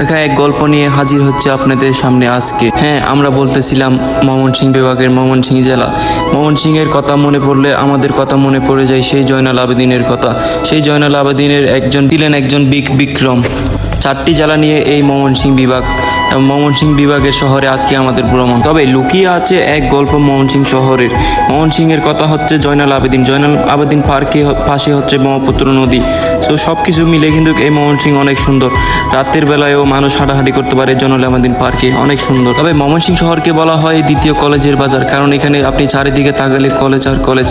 দেখা এক গল্প নিয়ে হাজির হচ্ছে আপনাদের সামনে আজকে। হ্যাঁ, আমরা বলতেছিলাম ময়মনসিংহ বিভাগের ময়মনসিংহ জেলা। ময়মনসিংহের কথা মনে পড়লে আমাদের কথা মনে পড়ে যায় সেই জয়নাল আবেদিনের কথা। সেই জয়নাল আবেদিনের একজন বিক্রম। 4টি জেলা নিয়ে এই ময়মনসিংহ বিভাগ। ময়মনসিংহ বিভাগের শহরে আজকে আমাদের ভ্রমণ। তবে লুকিয়ে আছে এক গল্প ময়মনসিংহ শহরের। ময়মনসিংহের কথা হচ্ছে জয়নাল আবেদিন পার্কে পাশে হচ্ছে ব্রহ্মপুত্র নদী। তো সব কিছু মিলে কিন্তু এই ময়মনসিংহ অনেক সুন্দর। রাতের বেলায়ও মানুষ হাঁটাহাঁটি করতে পারে জয়নাল আবেদিন পার্কে, অনেক সুন্দর। তবে ময়মনসিংহ শহরকে বলা হয় দ্বিতীয় কলেজের বাজার, কারণ এখানে আপনি চারিদিকে তাকালে কলেজ আর কলেজ।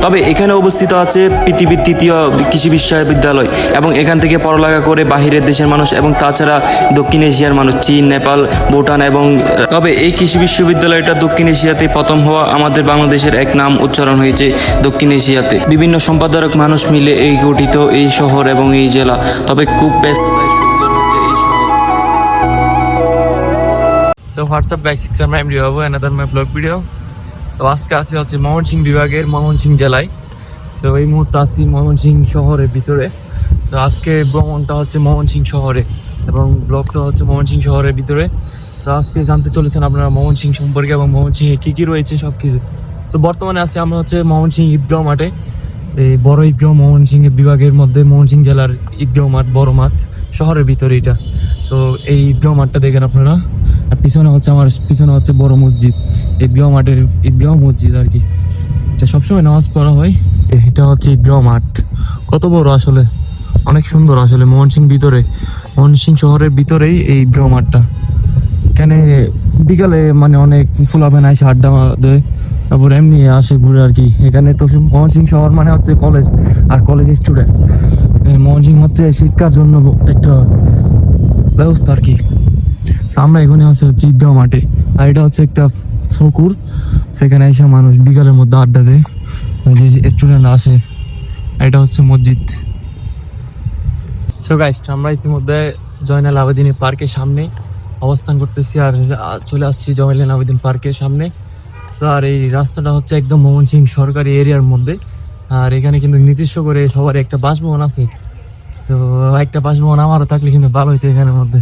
তবে এখানে অবস্থিত আছে পৃথিবীর 3য় কৃষি বিশ্ববিদ্যালয়, এবং এখান থেকে পড়ালেখা করে বাহিরের দেশের মানুষ এবং তাছাড়া দক্ষিণ এশিয়ার মানুষ, চীন, নেপাল, ভুটান তবে এই কৃষি বিশ্ববিদ্যালয়টা দক্ষিণ এশিয়াতে প্রথম হওয়া আমাদের বাংলাদেশের এক নাম উচ্চারণ হয়েছে দক্ষিণ এশিয়াতে। বিভিন্ন সম্পাদক মানুষ মিলে এই গঠিত এই শহর এবং এই জেলা। তবে খুব ব্যস্ততায় সুন্দর হচ্ছে এই শহর। So what's up guys, it's Imran Riobo, another my vlog video. So আজকে আসি হচ্ছে ময়মনসিংহ বিভাগের ময়মনসিংহ জেলায়। সো এই মুহূর্তে আসি ময়মনসিংহ শহরের ভিতরে। সো আজকে ভ্রমণটা হচ্ছে ময়মনসিংহ শহরে এবং ব্লগটা হচ্ছে ময়মনসিংহ শহরের ভিতরে। সো আজকে জানতে চলেছেন আপনারা ময়মনসিংহ সম্পর্কে এবং ময়মনসিংহে কী কী রয়েছে সব কিছু। তো বর্তমানে আছি আমরা হচ্ছে ময়মনসিংহ ঈদগাঁও মাঠে। এই বড় ঈদগাঁও ময়মনসিংহ বিভাগের মধ্যে ময়মনসিংহ জেলার ঈদগাঁও মাঠ, বড় মাঠ, শহরের ভিতরে এটা। সো এই ঈদগাঁও মাঠটা দেখেন আপনারা। আর পিছনে হচ্ছে বড় মসজিদ, ঈদগাঁও মাঠের ঈদগাঁও মসজিদ আর কি। এটা সবসময় নামাজ পড়া হয়। এটা হচ্ছে ঈদগাঁও মাঠ, কত বড় আসলে, অনেক সুন্দর আসলে। ময়মনসিংহ শহরের ভিতরেই এই ঈদগাঁও মাঠটা। এখানে বিকালে মানে অনেক ফুলাবেন এসে আড্ডা দেয়, তারপর এমনি আসে ঘুরে আর কি। এখানে তো ময়মনসিংহ শহর মানে হচ্ছে কলেজ আর কলেজ স্টুডেন্ট। ময়মনসিংহ হচ্ছে শিক্ষার জন্য একটা ব্যবস্থা আর কি। আমরা এখানে হচ্ছে ঈদগাঁও মাঠে, আর এটা হচ্ছে একটা পুকুর। সেখানে এসে মানুষ বিকালের মধ্যে আড্ডা দেয়, যে স্টুডেন্ট আসে। এটা হচ্ছে মসজিদ। সো গাইস, আমরা ইতিমধ্যে জয়নাল আবেদিন পার্কের সামনে অবস্থান করতেছি আর চলে আসছি জয়নাল আবেদিন পার্কের সামনে। স্যার এই রাস্তাটা হচ্ছে একদম ময়মনসিংহ সরকারি এরিয়ার মধ্যে। আর এখানে কিন্তু নির্দিষ্ট করে সবার একটা বাসভবন আছে। তো একটা বাসভবন আমারও থাকলে কিন্তু ভালো হইতো এখানের মধ্যে।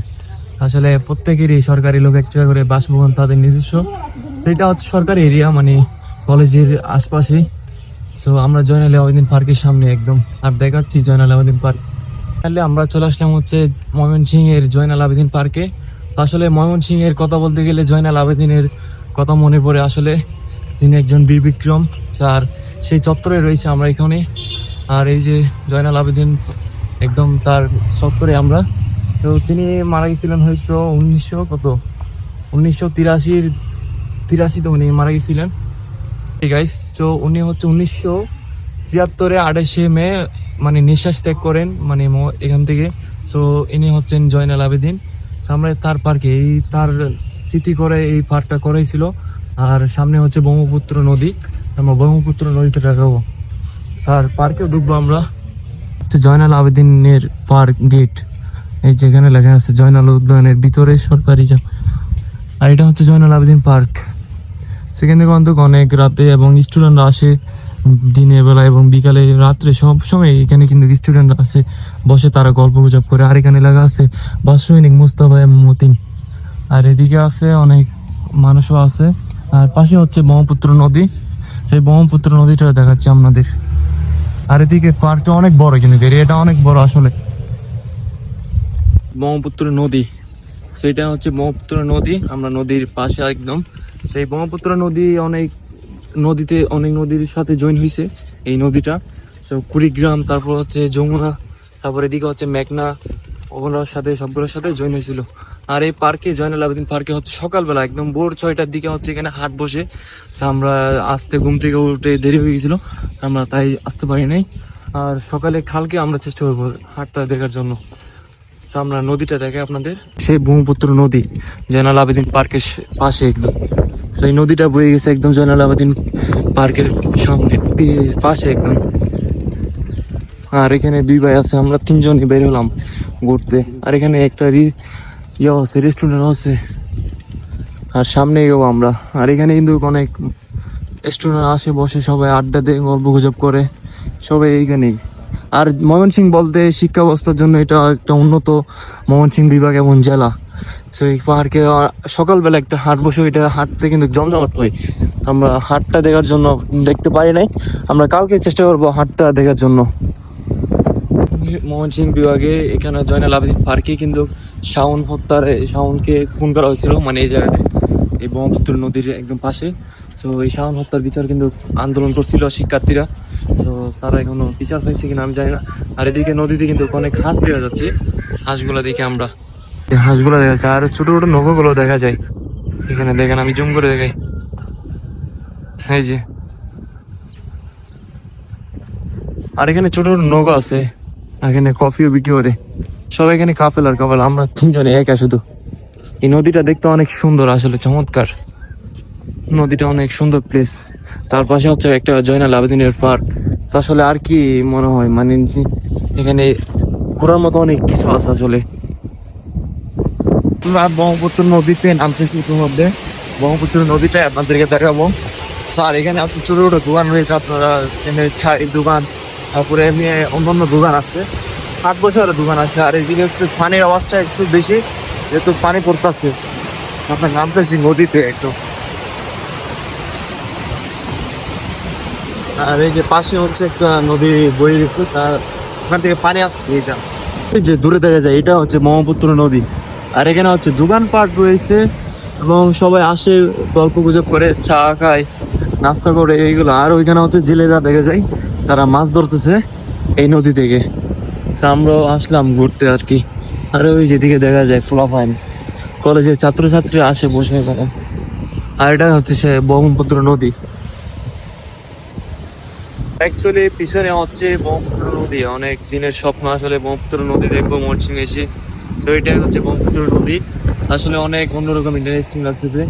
আসলে প্রত্যেকেরই সরকারি লোক একটা করে বাসভবন তাদের নিজস্ব। সেটা হচ্ছে সরকারি এরিয়া, মানে কলেজের আশপাশে। সো আমরা জয়নাল আবেদিন পার্কের সামনে একদম, আর দেখাচ্ছি জয়নাল আবেদিন পার্ক। তাহলে আমরা চলে আসলাম হচ্ছে ময়মনসিংহের জয়নাল আবেদিন পার্কে। আসলে ময়মনসিংহের কথা বলতে গেলে জয়নাল আবেদিনের কথা মনে পড়ে। আসলে তিনি একজন বীর বিক্রম, আর সেই চত্বরে রয়েছে আমরা এখানে। আর এই যে জয়নাল আবেদিন, একদম তার চত্বরে আমরা। তো তিনি মারা গেছিলেন হয়তো 1983 উনি মারা গেছিলেন। ঠিক আছে। তো উনি হচ্ছে 1976 28 মে মানে নিঃশ্বাস ত্যাগ করেন মানে এখান থেকে। সো ইনি হচ্ছেন জয়নাল আবেদিন। আমরা তার পার্কে তার স্মৃতি করে এই পার্কটা করাইছিল। আর সামনে হচ্ছে ব্রহ্মপুত্র নদী, আমরা ব্রহ্মপুত্র নদীতে দেখাবো। স্যার পার্কেও ঢুকবো আমরা। জয়নাল আবেদিনের পার্ক গেট, এই যেখানে লেখা আছে জয়নাল উদ্যানের ভিতরে সরকারি। আর এটা হচ্ছে জয়নাল আবেদিন পার্ক। সেখান থেকে অন্তত অনেক রাতে এবং স্টুডেন্টরা আসে দিনের বেলা এবং বিকালে, রাত্রে সব সময় এখানে কিন্তু স্টুডেন্টরা আসে, বসে তারা গল্প গুজব করে। আর এখানে লেখা আছে বাসসৈনিক মুস্তাফা এম মতিন। আর এদিকে আছে অনেক মানুষও আছে। আর পাশে হচ্ছে ব্রহ্মপুত্র নদী, সেই ব্রহ্মপুত্র নদীটা দেখাচ্ছি আপনাদের। আর এদিকে পার্কটা অনেক বড়, কিন্তু এরিয়াটা অনেক বড় আসলে। ব্রহ্মপুত্র নদী, সেটা হচ্ছে ব্রহ্মপুত্র নদী। আমরা নদীর পাশে একদম। সেই ব্রহ্মপুত্র নদী অনেক নদীর সাথে জয়েন হয়েছে এই নদীটা। সো কুড়িগ্রাম, তারপর হচ্ছে যমুনা, তারপর এদিকে হচ্ছে মেঘনা, ওগুলোর সাথে সবগুলোর সাথে জয়েন হয়েছিল। আর এই পার্কে জয়নাল আবেদিন পার্কে হচ্ছে সকালবেলা একদম ভোর 6টার দিকে হচ্ছে এখানে হাট বসে। আমরা আসতে ঘুম থেকে উঠে দেরি হয়ে গেছিলো, আমরা তাই আসতে পারি নাই। আর সকালে কালকে আমরা চেষ্টা করবো হাটটা দেখার জন্য। আমরা নদীটা দেখে আপনাদের, সেই ব্রহ্মপুত্র নদী জয়নাল আবেদিন পার্কের পাশে একদম। সেই নদীটা বয়ে গেছে একদম জয়নাল আবেদিন পার্কের সামনে পাশে একদম। আর এখানে 2 ভাই আছে, আমরা 3 জনই বের হলাম ঘুরতে। আর এখানে একটা আছে, রেস্টুরেন্ট আছে। আর সামনে গেবো আমরা। আর এখানে কিন্তু অনেক স্টুডেন্ট আসে, বসে সবাই আড্ডা দেয়, গল্প গুজব করে সবাই এইখানেই। আর ময়মনসিংহ বলতে শিক্ষা ব্যবস্থার জন্য এটা একটা উন্নত ময়মনসিংহ বিভাগ এবং জেলা। তো এই পাহাড়কে সকালবেলা একটা হাট বসে, এটা হাটতে কিন্তু জমজমাট হয়। আমরা হাটটা দেখার জন্য দেখতে পারি নাই, আমরা কালকে চেষ্টা করবো হাটটা দেখার জন্য। ময়মনসিংহ বিভাগে এখানে জয়নাল আবেদিন পার্কে কিন্তু শাওনকে খুন করা হয়েছিল, মানে এই জায়গায় এই ব্রহ্মপুত্র নদীর একদম পাশে। তো এই শাওন হত্যার বিচার কিন্তু আন্দোলন করছিল শিক্ষার্থীরা, তো তারা এখনো বিচার পাইছে কিনা আমি জানি না। আর এদিকে নদীতে কিন্তু অনেক হাঁস দেখা যাচ্ছে, হাঁসগুলো দেখে আমরা হাঁসগুলো দেখা যাচ্ছে, আর ছোট ছোট নৌকাগুলো দেখা যায় এখানে। দেখেন আমি জুম করে দেখাই, এই যে, আর এখানে ছোট ছোট নৌকা আছে, এখানে কফিও বিক্রি করে। সবাই এখানে কাপেল আর কাপেল, আমরা তিনজনে একা শুধু। এই নদীটা দেখতে অনেক সুন্দর, আসলে চমৎকার নদীটা, অনেক সুন্দর প্লেস। তার পাশে হচ্ছে একটা জয়নাল আবেদিনের পার্ক। তো আসলে আর কি মনে হয়, মানে এখানে ঘোরার মতো অনেক কিছু আছে আসলে। আমরা ব্রহ্মপুত্র নদীতে নামতেছি ইতিমধ্যে, ব্রহ্মপুত্র নদীটা আপনাদেরকে দেখাবো। স্যার এখানে হচ্ছে ছোট ছোট দোকান রয়েছে, আপনারা এখানে চায়ের দোকান, তারপরে এমনি অন্যান্য দোকান আছে, 8 বছরের দোকান আছে। আর এদিকে হচ্ছে পানির আওয়াজটা একটু বেশি, যেহেতু পানি পড়তেছে। আপনার নামতেছি নদীতে একটু। আর এই যে পাশে হচ্ছে একটা নদী বয়ে গেছে, তার ওখান থেকে পানি আসছে। এটা এই যে দূরে দেখা যায়, এটা হচ্ছে ব্রহ্মপুত্র নদী। আর এখানে হচ্ছে দোকানপাট রয়েছে এবং সবাই আসে, গল্প গুজব করে, চা খায়, নাস্তা করে এইগুলো। আর ওইখানে হচ্ছে জেলেরা দেখা যায়, তারা মাছ ধরতেছে এই নদী থেকে। তো আমরাও আসলাম ঘুরতে আর কি। আর ওই যেদিকে দেখা যায় ফ্লাফাইন কলেজের ছাত্রছাত্রী আসে বসে এখানে। আর এটা হচ্ছে সে ব্রহ্মপুত্র নদী। অ্যাকচুয়ালি পিছনে হচ্ছে ব্রহ্মপুত্র নদী, অনেক দিনের স্বপ্ন আসলে ব্রহ্মপুত্র নদী দেখবো ময়মনসিংহ এসে। তো এটাই হচ্ছে ব্রহ্মপুত্র নদী। আসলে অনেক অন্যরকম ইন্টারেস্টিং লাগতেছে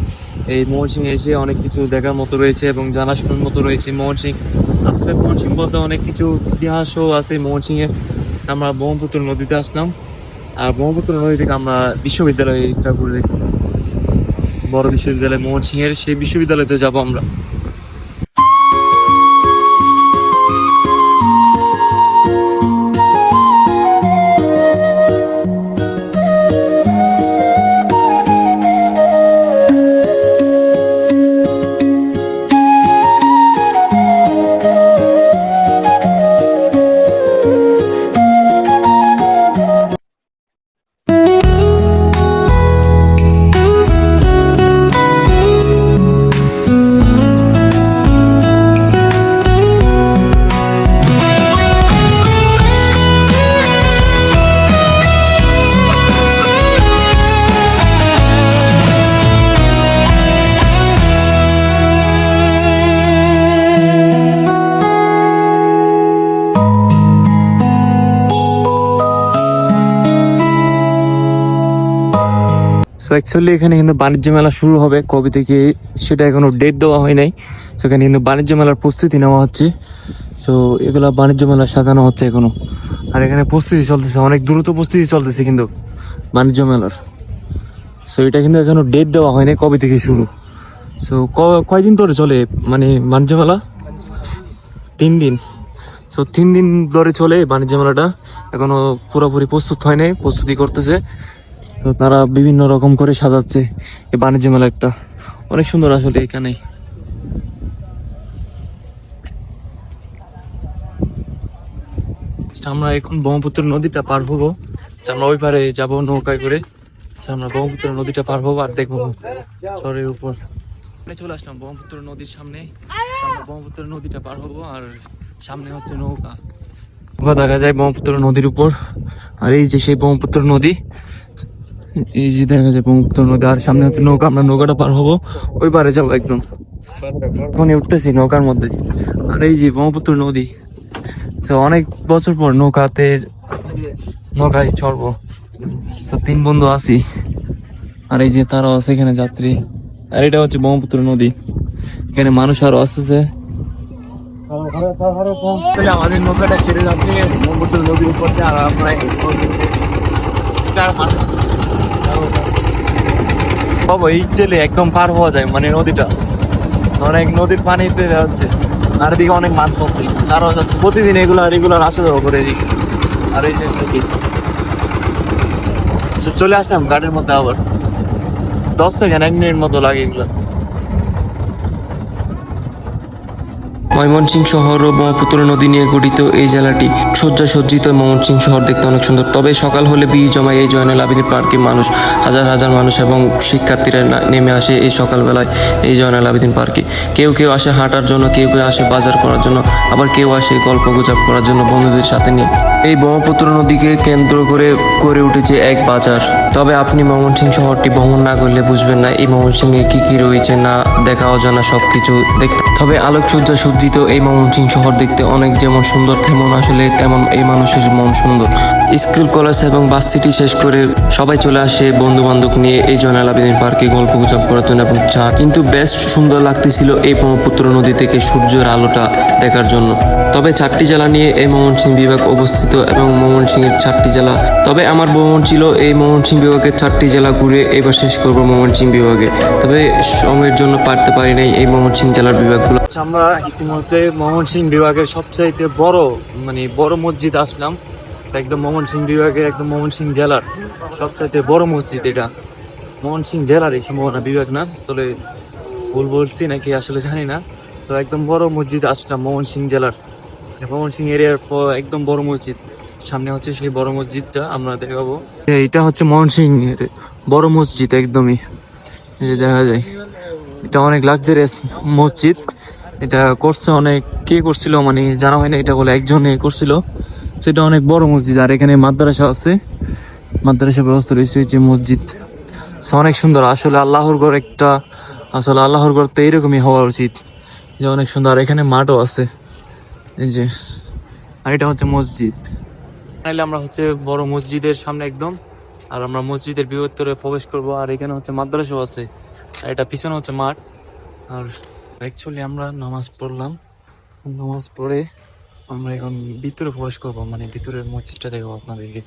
এই ময়মনসিংহ এসে, অনেক কিছু দেখার মতো রয়েছে এবং জানাশোনার মতো রয়েছে ময়মনসিংহ। আসলে ময়মনসিংহ বলতে অনেক কিছু ইতিহাসও আছে ময়মনসিংহের। আমরা ব্রহ্মপুত্র নদীতে আসলাম, আর ব্রহ্মপুত্র নদী থেকে আমরা বিশ্ববিদ্যালয়টা ঘুরে দেখি, বড় বিশ্ববিদ্যালয় ময়মনসিংহের, সেই বিশ্ববিদ্যালয়তে যাবো আমরা। সো অ্যাকচুয়ালি এখানে কিন্তু বাণিজ্য মেলা শুরু হবে কবে থেকে সেটা এখনো ডেট দেওয়া হয় নাই। সেখানে কিন্তু বাণিজ্য মেলার প্রস্তুতি নেওয়া হচ্ছে। সো এগুলা বাণিজ্য মেলা সাজানো হচ্ছে এখনো, আর এখানে প্রস্তুতি চলতেছে, অনেক দ্রুত প্রস্তুতি চলতেছে কিন্তু বাণিজ্য মেলার। সো এটা কিন্তু এখনো ডেট দেওয়া হয় নাই কবে থেকে শুরু। সো কয়দিন ধরে চলে মানে বাণিজ্য মেলা? 3 দিন। সো 3 দিন ধরে চলে বাণিজ্য মেলাটা, এখনো পুরোপুরি প্রস্তুত হয় নাই, প্রস্তুতি করতেছে। তো তারা বিভিন্ন রকম করে সাজাচ্ছে এই বাণিজ্য মেলাটা, অনেক সুন্দর আসলে এখানে। আমরা এখন ব্রহ্মপুত্র নদীটা পার হবো, আমরা ওই পারে যাবো নৌকায় করে। আমরা ব্রহ্মপুত্র নদীটা পার হবো আর দেখবো শহরের উপর। চলে আসলাম ব্রহ্মপুত্র নদীর সামনে, আমরা ব্রহ্মপুত্র নদীটা পার হবো আর সামনে হচ্ছে নৌকা দেখা যায় ব্রহ্মপুত্র নদীর উপর। আর এই যে সেই ব্রহ্মপুত্র নদী, এই যে দেখা যায় ব্রহ্মপুত্র নদী, আর সামনে হচ্ছে নৌকা, আমরা নৌকাটা পার হবো, ওই পারে যাবো একদম। এখনই উঠতেছি নৌকার মধ্যে, আর এই যে ব্রহ্মপুত্র নদী। তো অনেক বছর পর নৌকায় চড়বো। 3 বন্ধু আছি, আর এই যে তারাও আছে এখানে যাত্রী। আর এটা হচ্ছে ব্রহ্মপুত্র নদী, এখানে মানুষ আরো আসতেছে। আমাদের নৌকাটা ছেড়ে যাচ্ছে ব্রহ্মপুত্র নদীর উপর দিয়ে, আর আমরা এই ছেলে একদম পার হওয়া যায়, মানে নদীটা অনেক, নদীর পানিতে যাচ্ছে। আর এদিকে অনেক মানুষ আছে, তারাও যাচ্ছে প্রতিদিন রেগুলার আসা যাওয়া করে এদিকে। আর এই যে কি চলে আসলাম গাড়ির মধ্যে আবার 10 সেকেন্ড 1 মিনিট মতো লাগে এগুলো। ময়মনসিংহ শহর ও ব্রহ্মপুত্র নদী নিয়ে গঠিত এই জেলাটি সজ্জিত। ময়মনসিংহ শহর দেখতে অনেক সুন্দর। তবে সকাল হলে ভিড় জমায় এই জয়নাল আবেদীন পার্কে মানুষ, হাজার হাজার মানুষ এবং শিক্ষার্থীরা নেমে আসে এই সকালবেলায় এই জয়নাল আবেদীন পার্কে। কেউ কেউ আসে হাঁটার জন্য, কেউ কেউ আসে বাজার করার জন্য, আবার কেউ আসে গল্প গুজব করার জন্য বন্ধুদের সাথে নিয়ে। এই ব্রহ্মপুত্র নদীকে কেন্দ্র করে গড়ে উঠেছে এক বাজার। তবে আপনি ময়মনসিংহ শহরটি ভ্রমণ না করলে বুঝবেন না এই ময়মনসিংহে কি কি রয়েছে, না দেখা অজানা সবকিছু দেখতে। তবে আলোকসজ্জা সজ্জিত এই ময়মনসিংহ শহর দেখতে অনেক যেমন সুন্দর, তেমন এই মানুষের মন সুন্দর। স্কুল কলেজ এবং বাস সিটি শেষ করে সবাই চলে আসে বন্ধু বান্ধব নিয়ে এই জয়নাল আবেদীন পার্কে গল্প গুজব করার জন্য এবং চা। কিন্তু বেশ সুন্দর লাগতেছিল এই ব্রহ্মপুত্র নদী থেকে সূর্যের আলোটা দেখার জন্য। তবে 4টি জেলা নিয়ে এই ময়মনসিংহ বিভাগ অবস্থিত এবং ময়মনসিংহের 4টি জেলা। তবে আমার ভ্রমণ ছিল এই ময়মনসিংহ বিভাগের 4টি জেলা ঘুরে এবার শেষ করবো ময়মনসিংহ বিভাগে। তবে সময়ের জন্য পারতে পারি নাই এই ময়মনসিংহ জেলার বিভাগগুলো। আমরা ইতিমধ্যে ময়মনসিংহ বিভাগের সবচাইতে বড় মসজিদ আসলাম। একদম ময়মনসিংহ বিভাগের, একদম ময়মনসিংহ জেলার সবচাইতে বড় মসজিদ এটা। ময়মনসিংহ জেলার এই সম্ভাবনা, বিভাগ না, আসলে ভুল বলছি নাকি আসলে জানি না। তো একদম বড় মসজিদ আসলাম ময়মনসিংহ জেলার, ময়মনসিংহ এরিয়ার একদম বড় মসজিদ। সামনে হচ্ছে সেই বড় মসজিদটা আমরা দেখাবো। এটা হচ্ছে ময়মনসিংহ বড় মসজিদ, একদমই দেখা যায়। এটা অনেক লাক্সারিয়াস মসজিদ। এটা করছে অনেক, কে করছিল মানে জানা হয় না, এটা বলে একজনে করছিল। সেটা অনেক বড় মসজিদ। আর এখানে মাদ্রাসা আছে, মাদ্রাসা ব্যবস্থা রয়েছে যে মসজিদ। অনেক সুন্দর আসলে আল্লাহর ঘর একটা, আসলে আল্লাহর ঘর তো এইরকমই হওয়া উচিত, যে অনেক সুন্দর। আর এখানে মাঠও আছে এই যে। আর এটা হচ্ছে মসজিদ। তাইলে আমরা হচ্ছে বড় মসজিদের সামনে একদম, আর আমরা মসজিদের ভিতরে প্রবেশ করব। আর এখানে হচ্ছে মাদ্রাসাও আছে, আর এটা পিছনে হচ্ছে মাঠ। আর অ্যাকচুয়ালি আমরা নামাজ পড়লাম, নামাজ পড়ে আমরা এখন ভিতরে প্রবেশ করবো, মানে ভিতরের মসজিদটা দেখবো আপনাদেরকে।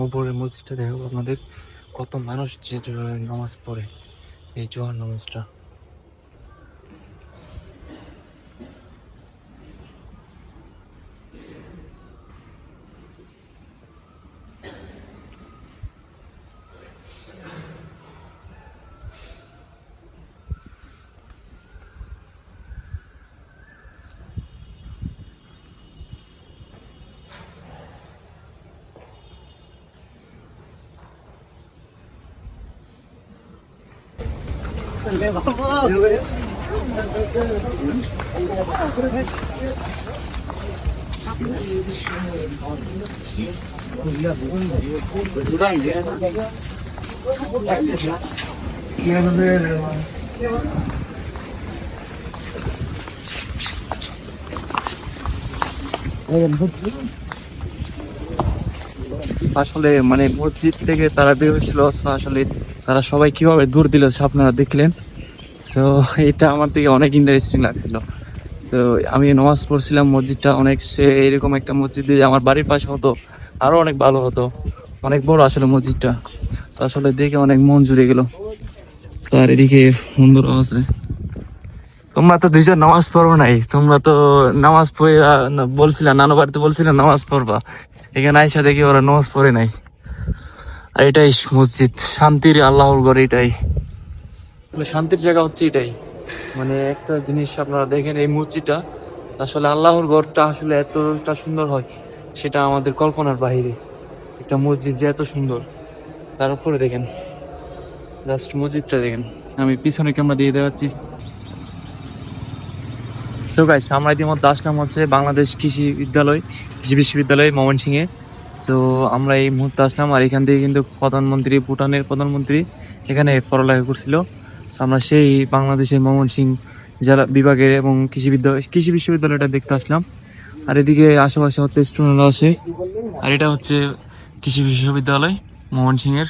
উপরের মসজিদটা দেখবো আপনাদের, কত মানুষ যে নামাজ পড়ে এই জোহর নামাজটা। আসলে মানে মসজিদ থেকে তারা বের হয়েছিল, আসলে তারা সবাই কিভাবে দূর দিল আপনারা দেখলেন। তো এটা আমার থেকে অনেক ইন্টারেস্টিং লাগছিল। তো আমি নামাজ পড়ছিলাম, মসজিদটা অনেক, সে এরকম একটা মসজিদ যদি আমার বাড়ির পাশে হতো আরো অনেক ভালো হতো, অনেক বড় আসলে মসজিদটা। তো আসলে দেখে অনেক মন জুড়ে গেল। স্যার এদিকে সুন্দর আছে। তোমরা তো 2 জন নামাজ পড়ো নাই, তোমরা তো নামাজ পড়ে বলছিলা, নানু বাড়িতে বলছিলা নামাজ পড়বা, এখানে আইসা দেখি ওরা নামাজ পড়ে নাই। আর এটাই মসজিদ, শান্তির আল্লাহর ঘর এটাই, শান্তির জায়গা হচ্ছে এটাই। মানে একটা জিনিস আপনারা দেখেন, এই মসজিদটা আসলে আল্লাহর ঘরটা আসলে এতটা সুন্দর হয় সেটা আমাদের কল্পনার বাইরে। একটা মসজিদ যে এত সুন্দর, তার উপরে দেখেন, জাস্ট মসজিদটা দেখেন। আমি পিছনে ক্যামেরা দিয়ে দেখাচ্ছি। সো গাইস, আমরা ইতিমধ্যে আসলাম হচ্ছে বাংলাদেশ কৃষি বিশ্ববিদ্যালয় ময়মনসিংহে। সো আমরা এই মুহূর্তে আসলাম, আর এখান থেকে কিন্তু ভুটানের প্রধানমন্ত্রী এখানে পড়ালেখা করছিল। সো আমরা সেই বাংলাদেশের ময়মনসিংহ জেলা বিভাগের এবং কৃষি বিশ্ববিদ্যালয়টা দেখতে আসলাম। আর এদিকে আশেপাশে হচ্ছে স্টুডেন্টরা আছে। আর এটা হচ্ছে কৃষি বিশ্ববিদ্যালয় ময়মনসিংহের।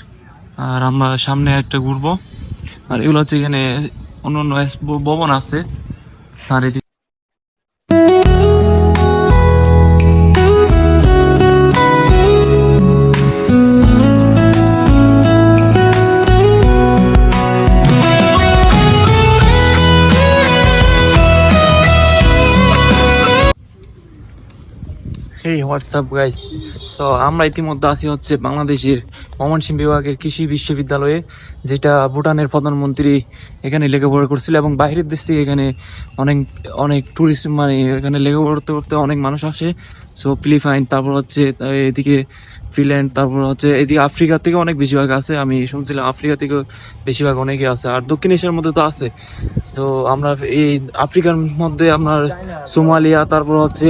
আর আমরা সামনে একটা ঘুরবো। আর এগুলো হচ্ছে এখানে অন্য ভবন আছে। আর এদিকে এই হোয়াটসঅ্যাপ গাইস। সো আমরা ইতিমধ্যে আছি হচ্ছে বাংলাদেশের ময়মনসিংহ বিভাগের কৃষি বিশ্ববিদ্যালয়ে, যেটা ভুটানের প্রধানমন্ত্রী এখানে লেখাপড়া করছিল এবং বাইরের দেশ থেকে এখানে অনেক অনেক টুরিস্ট, মানে এখানে লেখাপড়া করতে করতে অনেক মানুষ আসে। সো ফিলিপাইন, তারপর হচ্ছে এদিকে ফিনল্যান্ড, তারপর হচ্ছে এদিকে আফ্রিকা থেকে অনেক বেশিরভাগ আছে। আমি শুনছিলাম আফ্রিকা থেকে বেশিরভাগ অনেকে আছে, আর দক্ষিণ এশিয়ার মধ্যে তো আছে। তো আমরা এই আফ্রিকার মধ্যে আপনার সোমালিয়া, তারপর হচ্ছে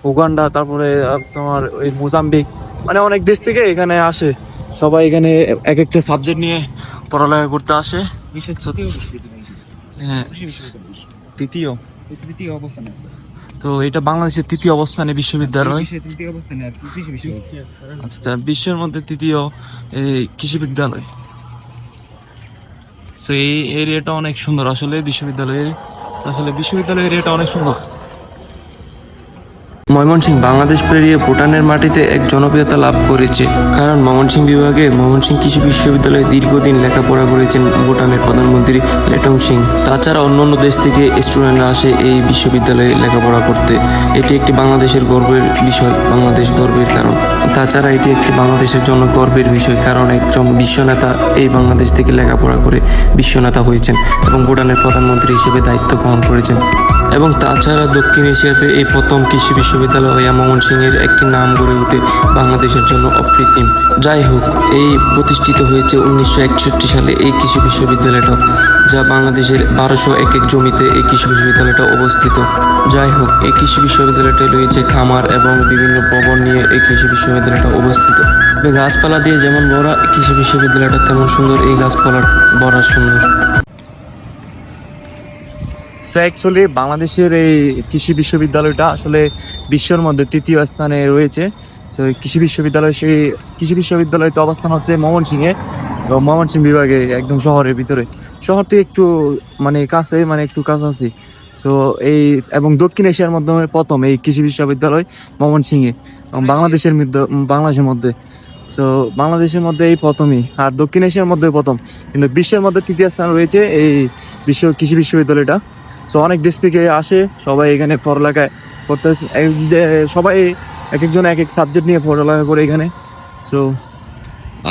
উগান্ডা, তারপরে তোমার ওই মোজাম্বিক, মানে অনেক দেশ থেকে এখানে আসে। সবাই এখানে এক একটা সাবজেক্ট নিয়ে পড়ালেখা করতে আসে। হ্যাঁ, তৃতীয়। তৃতীয় অবস্থানে আছে। তো এটা বাংলাদেশের তৃতীয় অবস্থানে বিশ্ববিদ্যালয়। তৃতীয় অবস্থানে আর কি কৃষি বিশ্ববিদ্যালয়। আচ্ছা, বিশ্বের মধ্যে তৃতীয় এই কৃষি বিদ্যালয়। তো এই এরিয়াটা অনেক সুন্দর আসলে, বিশ্ববিদ্যালয়ের এরিয়াটা অনেক সুন্দর। ময়মনসিংহ বাংলাদেশ পেরিয়ে ভুটানের মাটিতে এক জনপ্রিয়তা লাভ করেছে, কারণ ময়মনসিংহ বিভাগে ময়মনসিংহ কৃষি বিশ্ববিদ্যালয়ে দীর্ঘদিন লেখাপড়া করেছেন ভুটানের প্রধানমন্ত্রী লেটং সিং। তাছাড়া অন্যান্য দেশ থেকে স্টুডেন্টরা আসে এই বিশ্ববিদ্যালয়ে লেখাপড়া করতে। এটি একটি বাংলাদেশের গর্বের বিষয়, বাংলাদেশ গর্বের কারণ। তাছাড়া এটি একটি বাংলাদেশের জন্য গর্বের বিষয়, কারণ একজন বিশ্বনেতা এই বাংলাদেশ থেকে লেখাপড়া করে বিশ্বনেতা হয়েছেন এবং ভুটানের প্রধানমন্ত্রী হিসেবে দায়িত্ব গ্রহণ করেছেন। এবং তাছাড়া দক্ষিণ এশিয়াতে এই প্রথম কৃষি বিশ্ববিদ্যালয় হইয়া ময়মনসিংহের একটি নাম গড়ে ওঠে বাংলাদেশের জন্য অকৃত্রিম। যাই হোক, এই প্রতিষ্ঠিত হয়েছে 1961 সালে এই কৃষি বিশ্ববিদ্যালয়টা, যা বাংলাদেশের 1200 একর জমিতে এই কৃষি বিশ্ববিদ্যালয়টা অবস্থিত। যাই হোক, এই কৃষি বিশ্ববিদ্যালয়টা রয়েছে খামার এবং বিভিন্ন ভবন নিয়ে এই কৃষি বিশ্ববিদ্যালয়টা অবস্থিত। তবে গাছপালা দিয়ে যেমন ভরা এই কৃষি বিশ্ববিদ্যালয়টা তেমন সুন্দর, এই গাছপালার ভরা সুন্দর। সো অ্যাকচুয়ালি বাংলাদেশের এই কৃষি বিশ্ববিদ্যালয়টা আসলে বিশ্বের মধ্যে তৃতীয় স্থানে রয়েছে। তো এই কৃষি বিশ্ববিদ্যালয়তে অবস্থান হচ্ছে ময়মনসিংহে, এবং ময়মনসিংহ বিভাগে একদম শহরের ভিতরে, শহর থেকে একটু একটু কাছাকাছি। তো এই এবং দক্ষিণ এশিয়ার মাধ্যমে প্রথম এই কৃষি বিশ্ববিদ্যালয় ময়মনসিংহে, এবং বাংলাদেশের মধ্যে। সো বাংলাদেশের মধ্যে এই প্রথমই, আর দক্ষিণ এশিয়ার মধ্যে প্রথম, কিন্তু বিশ্বের মধ্যে তৃতীয় স্থান রয়েছে এই বিশ্ব কৃষি বিশ্ববিদ্যালয়টা। সো অনেক দেশ থেকে আসে সবাই এখানে পড়ালেখা করতে, যে সবাই এক একজন এক এক সাবজেক্ট নিয়ে পড়ালেখা করে এখানে। সো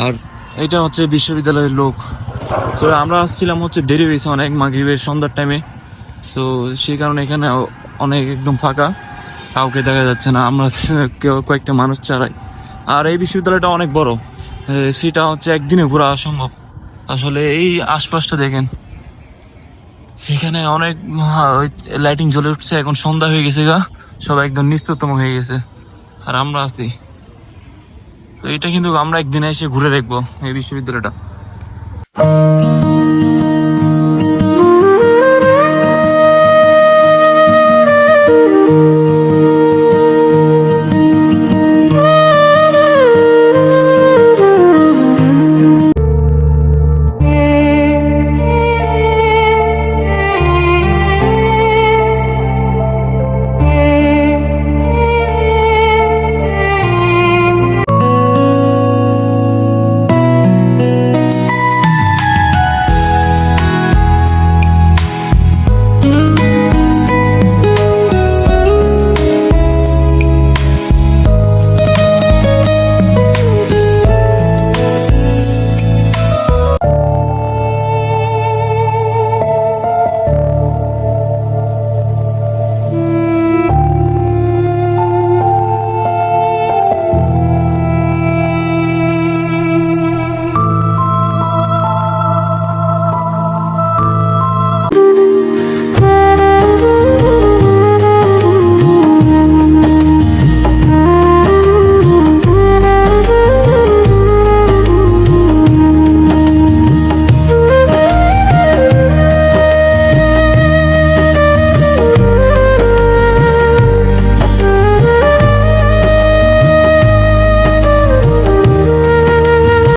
আর এটা হচ্ছে বিশ্ববিদ্যালয়ের লোক। সো আমরা আসছিলাম হচ্ছে দেরি হয়েছে অনেক, মাগরিবের সন্ধ্যার টাইমে। সো সেই কারণে এখানে অনেক একদম ফাঁকা, কাউকে দেখা যাচ্ছে না, আমরা কয়েকটা মানুষ ছাড়াই। আর এই বিশ্ববিদ্যালয়টা অনেক বড়, সেটা হচ্ছে একদিনে ঘোরা অসম্ভব। আসলে এই আশপাশটা দেখেন, সেখানে অনেক লাইটিং জ্বলে উঠছে, এখন সন্ধ্যা হয়ে গেছে গা, সবাই একদম নিস্তব্ধ হয়ে গেছে, আর আমরা আছি। তো এটা কিন্তু আমরা একদিনে এসে ঘুরে দেখবো এই বিশ্ববিদ্যালয়টা।